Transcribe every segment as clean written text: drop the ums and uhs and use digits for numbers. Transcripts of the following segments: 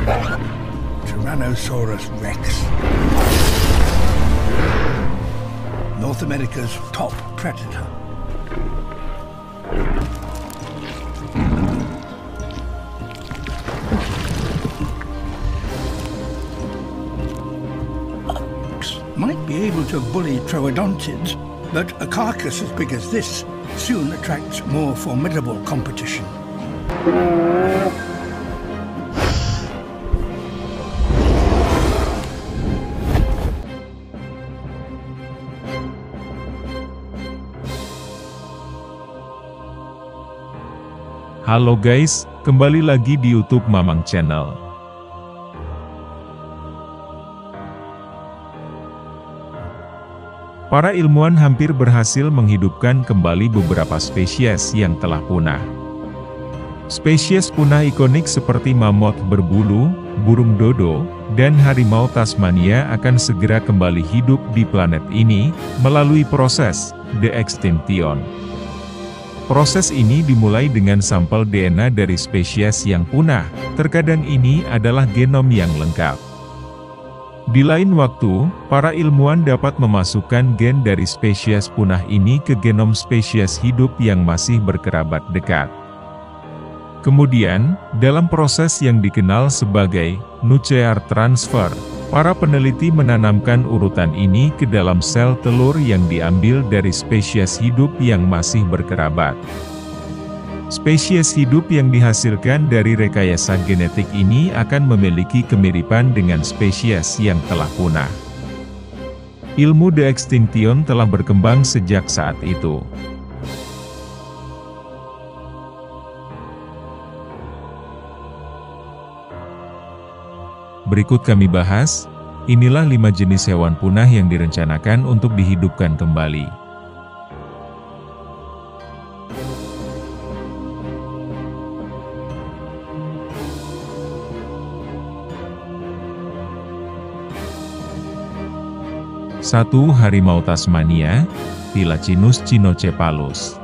Tyrannosaurus rex. North America's top predator. Might be able to bully troodontids, but a carcass as big as this soon attracts more formidable competition. Halo guys, kembali lagi di YouTube Mamang Channel. Para ilmuwan hampir berhasil menghidupkan kembali beberapa spesies yang telah punah. Spesies punah ikonik seperti mammoth berbulu, burung dodo, dan harimau Tasmania akan segera kembali hidup di planet ini melalui proses de-extinction. Proses ini dimulai dengan sampel DNA dari spesies yang punah. Terkadang ini adalah genom yang lengkap. Di lain waktu, para ilmuwan dapat memasukkan gen dari spesies punah ini ke genom spesies hidup yang masih berkerabat dekat. Kemudian, dalam proses yang dikenal sebagai nuclear transfer, para peneliti menanamkan urutan ini ke dalam sel telur yang diambil dari spesies hidup yang masih berkerabat. Spesies hidup yang dihasilkan dari rekayasa genetik ini akan memiliki kemiripan dengan spesies yang telah punah. Ilmu de-extinction telah berkembang sejak saat itu. Berikut kami bahas, inilah 5 jenis hewan punah yang direncanakan untuk dihidupkan kembali. Satu, harimau Tasmania, Thylacinus cynocephalus.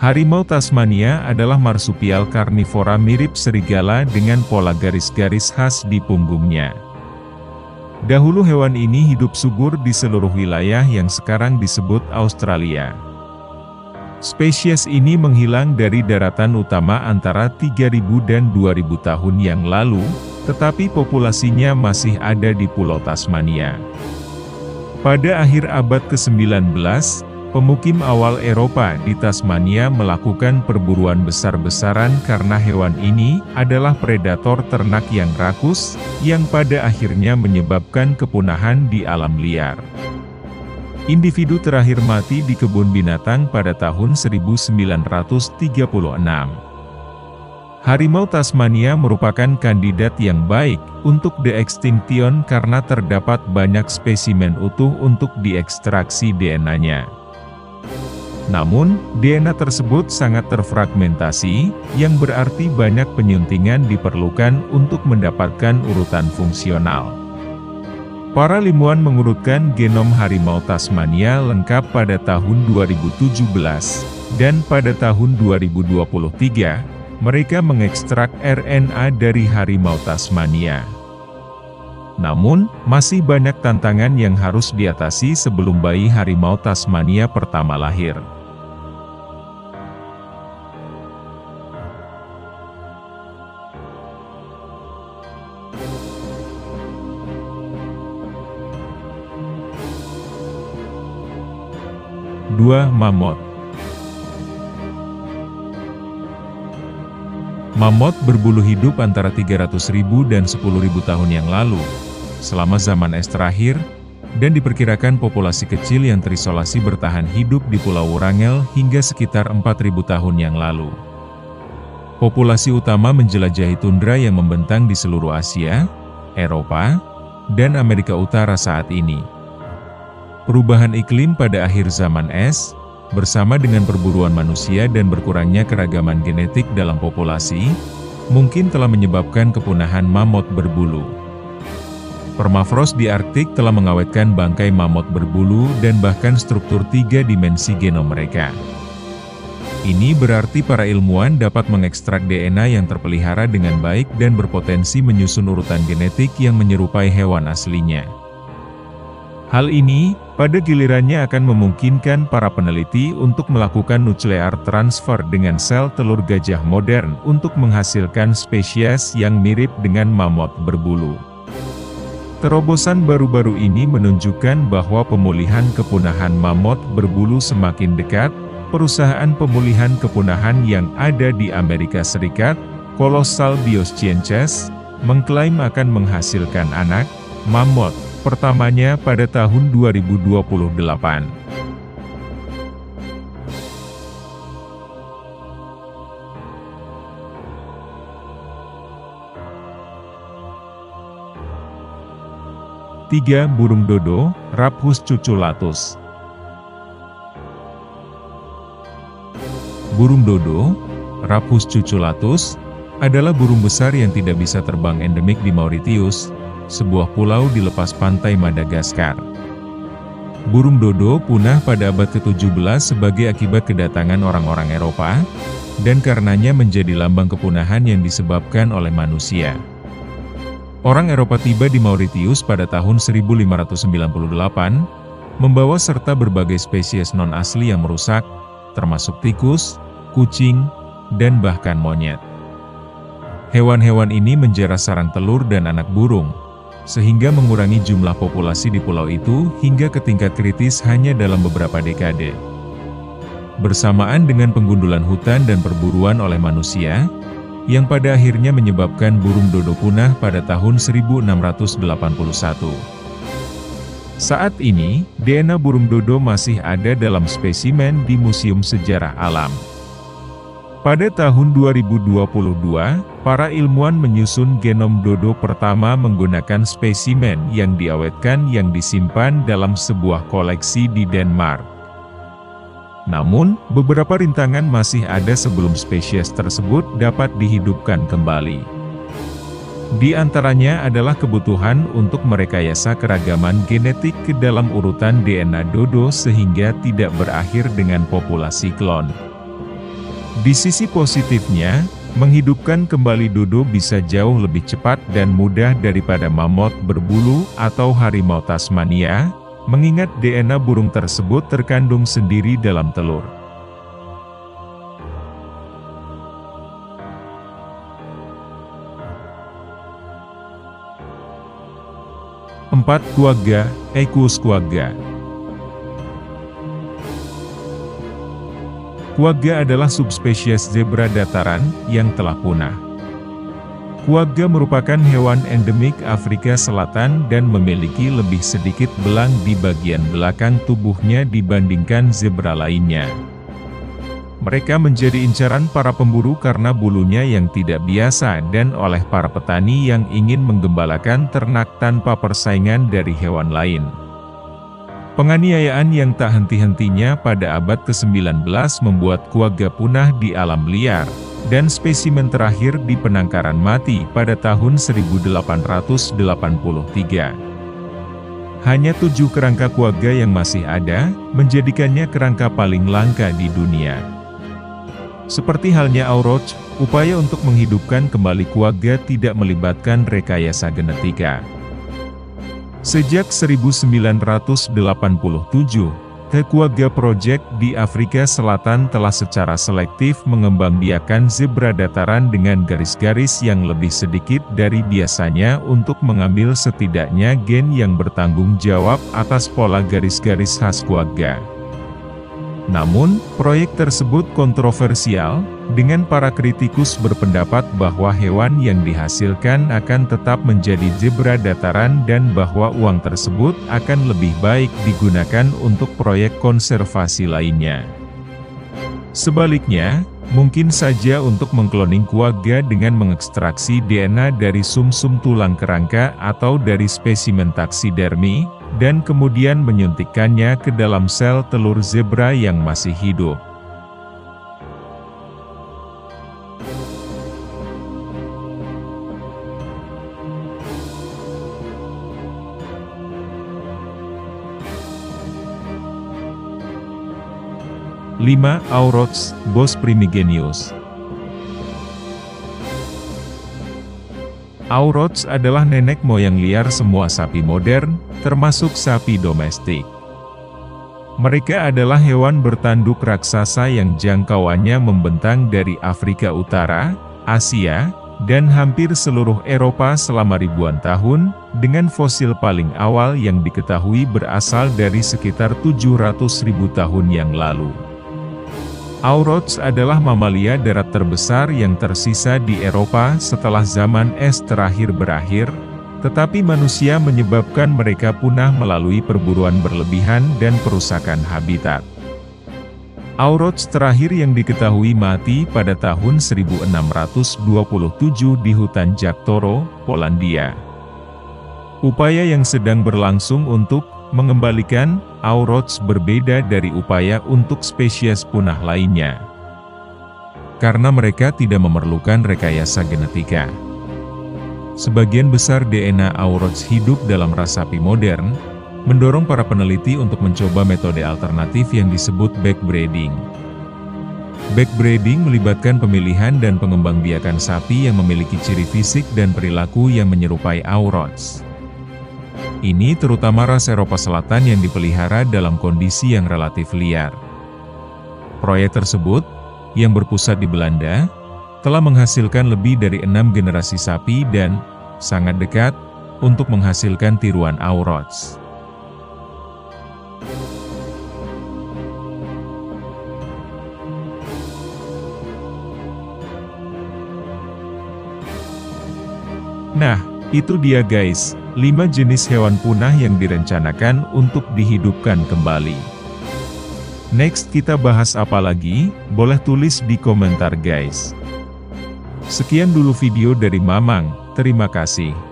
Harimau Tasmania adalah marsupial karnivora mirip serigala dengan pola garis-garis khas di punggungnya. Dahulu hewan ini hidup subur di seluruh wilayah yang sekarang disebut Australia. Spesies ini menghilang dari daratan utama antara 3.000 dan 2.000 tahun yang lalu, tetapi populasinya masih ada di Pulau Tasmania. Pada akhir abad ke-19, pemukim awal Eropa di Tasmania melakukan perburuan besar-besaran karena hewan ini adalah predator ternak yang rakus, yang pada akhirnya menyebabkan kepunahan di alam liar. Individu terakhir mati di kebun binatang pada tahun 1936. Harimau Tasmania merupakan kandidat yang baik untuk de-extinction karena terdapat banyak spesimen utuh untuk diekstraksi DNA-nya. Namun, DNA tersebut sangat terfragmentasi, yang berarti banyak penyuntingan diperlukan untuk mendapatkan urutan fungsional. Para ilmuwan mengurutkan genom harimau Tasmania lengkap pada tahun 2017, dan pada tahun 2023, mereka mengekstrak RNA dari harimau Tasmania. Namun, masih banyak tantangan yang harus diatasi sebelum bayi harimau Tasmania pertama lahir. Dua, mammoth. Mammoth berbulu hidup antara 300.000 dan 10.000 tahun yang lalu, selama zaman es terakhir, dan diperkirakan populasi kecil yang terisolasi bertahan hidup di Pulau Wrangel hingga sekitar 4.000 tahun yang lalu. Populasi utama menjelajahi tundra yang membentang di seluruh Asia, Eropa, dan Amerika Utara saat ini. Perubahan iklim pada akhir zaman es, bersama dengan perburuan manusia dan berkurangnya keragaman genetik dalam populasi, mungkin telah menyebabkan kepunahan mammoth berbulu. Permafrost di Arktik telah mengawetkan bangkai mammoth berbulu dan bahkan struktur 3 dimensi genom mereka. Ini berarti para ilmuwan dapat mengekstrak DNA yang terpelihara dengan baik dan berpotensi menyusun urutan genetik yang menyerupai hewan aslinya. Hal ini, pada gilirannya akan memungkinkan para peneliti untuk melakukan nuclear transfer dengan sel telur gajah modern untuk menghasilkan spesies yang mirip dengan mamut berbulu. Terobosan baru-baru ini menunjukkan bahwa pemulihan kepunahan mamut berbulu semakin dekat. Perusahaan pemulihan kepunahan yang ada di Amerika Serikat, Colossal Biosciences, mengklaim akan menghasilkan anak mamut pertamanya pada tahun 2028. Tiga, burung dodo, Rapus cuculatus. Burung dodo, Rapus cuculatus, adalah burung besar yang tidak bisa terbang endemik di Mauritius, sebuah pulau di lepas pantai Madagaskar. Burung dodo punah pada abad ke-17 sebagai akibat kedatangan orang-orang Eropa, dan karenanya menjadi lambang kepunahan yang disebabkan oleh manusia. Orang Eropa tiba di Mauritius pada tahun 1598, membawa serta berbagai spesies non-asli yang merusak, termasuk tikus, kucing, dan bahkan monyet. Hewan-hewan ini menjara sarang telur dan anak burung, sehingga mengurangi jumlah populasi di pulau itu hingga ke tingkat kritis hanya dalam beberapa dekade. Bersamaan dengan penggundulan hutan dan perburuan oleh manusia, yang pada akhirnya menyebabkan burung dodo punah pada tahun 1681. Saat ini, DNA burung dodo masih ada dalam spesimen di Museum Sejarah Alam. Pada tahun 2022, para ilmuwan menyusun genom dodo pertama menggunakan spesimen yang diawetkan yang disimpan dalam sebuah koleksi di Denmark. Namun, beberapa rintangan masih ada sebelum spesies tersebut dapat dihidupkan kembali. Di antaranya adalah kebutuhan untuk merekayasa keragaman genetik ke dalam urutan DNA dodo sehingga tidak berakhir dengan populasi klon. Di sisi positifnya, menghidupkan kembali dodo bisa jauh lebih cepat dan mudah daripada mamut berbulu atau harimau Tasmania, mengingat DNA burung tersebut terkandung sendiri dalam telur. 4. Quagga, Equus quagga. Quagga adalah subspesies zebra dataran yang telah punah. Quagga merupakan hewan endemik Afrika Selatan dan memiliki lebih sedikit belang di bagian belakang tubuhnya dibandingkan zebra lainnya. Mereka menjadi incaran para pemburu karena bulunya yang tidak biasa dan oleh para petani yang ingin menggembalakan ternak tanpa persaingan dari hewan lain. Penganiayaan yang tak henti-hentinya pada abad ke-19 membuat quagga punah di alam liar, dan spesimen terakhir di penangkaran mati pada tahun 1883. Hanya 7 kerangka quagga yang masih ada, menjadikannya kerangka paling langka di dunia. Seperti halnya Auroch, upaya untuk menghidupkan kembali quagga tidak melibatkan rekayasa genetika. Sejak 1987, The Quagga Project di Afrika Selatan telah secara selektif mengembangbiakan zebra dataran dengan garis-garis yang lebih sedikit dari biasanya untuk mengambil setidaknya gen yang bertanggung jawab atas pola garis-garis khas quagga. Namun, proyek tersebut kontroversial, dengan para kritikus berpendapat bahwa hewan yang dihasilkan akan tetap menjadi zebra dataran dan bahwa uang tersebut akan lebih baik digunakan untuk proyek konservasi lainnya. Sebaliknya, mungkin saja untuk mengkloning quagga dengan mengekstraksi DNA dari sumsum tulang kerangka atau dari spesimen taksidermi, dan kemudian menyuntikkannya ke dalam sel telur zebra yang masih hidup. 5. Aurochs, Bos primigenius. Aurochs adalah nenek moyang liar semua sapi modern, termasuk sapi domestik. Mereka adalah hewan bertanduk raksasa yang jangkauannya membentang dari Afrika Utara, Asia, dan hampir seluruh Eropa selama ribuan tahun, dengan fosil paling awal yang diketahui berasal dari sekitar 700.000 tahun yang lalu. Aurochs adalah mamalia darat terbesar yang tersisa di Eropa setelah zaman es terakhir berakhir, tetapi manusia menyebabkan mereka punah melalui perburuan berlebihan dan perusakan habitat. Aurochs terakhir yang diketahui mati pada tahun 1627 di hutan Jak Toro, Polandia. Upaya yang sedang berlangsung untuk mengembalikan Aurochs berbeda dari upaya untuk spesies punah lainnya, karena mereka tidak memerlukan rekayasa genetika. Sebagian besar DNA Aurochs hidup dalam ras sapi modern, mendorong para peneliti untuk mencoba metode alternatif yang disebut backbreeding. Backbreeding melibatkan pemilihan dan pengembangbiakan sapi yang memiliki ciri fisik dan perilaku yang menyerupai Aurochs. Ini terutama ras Eropa Selatan yang dipelihara dalam kondisi yang relatif liar. Proyek tersebut, yang berpusat di Belanda, telah menghasilkan lebih dari 6 generasi sapi dan, sangat dekat, untuk menghasilkan tiruan Aurochs. Nah, itu dia guys, 5 jenis hewan punah yang direncanakan untuk dihidupkan kembali. Next kita bahas apa lagi? Boleh tulis di komentar guys. Sekian dulu video dari Mamang, terima kasih.